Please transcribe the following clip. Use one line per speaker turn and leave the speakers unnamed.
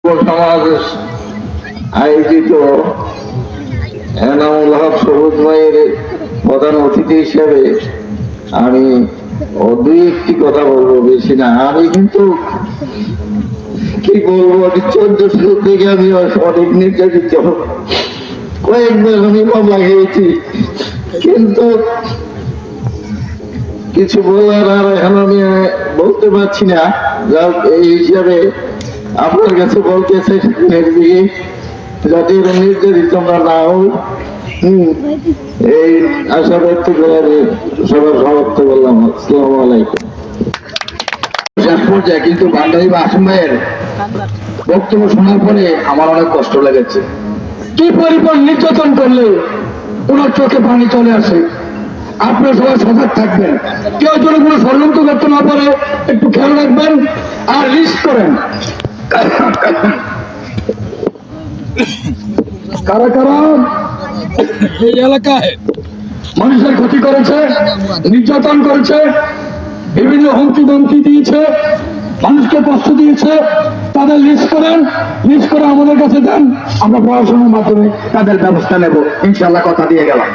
সমাজ আয়োজিত এনামুল হক সবুজ ভাইয়ের প্রধান অতিথি হিসেবে আমি দুই একটি কথা বলবো, বেশি না। আমি কিন্তু কি বলবো, 1400 থেকে আমি অনেক নির্যাতিত, কয়েকবার আমি মামলা খেয়েছি, কিন্তু কিছু বলার আর এখন আমি বলতে পারছি না। এই হিসাবে আপনার কাছে বলতে চাই, যাতে নির্যাতিত আমরা না হই, এই আশা ব্যক্ত করে সবার সমাপ্ত করলাম। আসসালামু আলাইকুম। পর্যায়ে কিন্তু বান্দারি বা আসিম ভাইয়ের বক্তব্য শোনার পরে আমার অনেক কষ্ট লেগেছে। কি পরিমাণ নির্যাতন করলে ওনার চোখে পানি চলে আসে। আপনারা সবাই সজাগ থাকবেন, কেউ যেন কোনো ষড়যন্ত্র করতে না পারে, একটু খেয়াল রাখবেন আর লিস্ট করেন কারা কারা এই এলাকায় মানুষের ক্ষতি করেছে, নির্যাতন করেছে, বিভিন্ন হুমকি ধমকি দিয়েছে, মানুষকে কষ্ট দিয়েছে, তাদের লিস্ট করেন, লিস্ট করে আমাদের কাছে দেন, আমরা প্রশাসনের মাধ্যমে তাদের ব্যবস্থা নেব, ইনশাল্লাহ কথা দিয়ে গেলাম।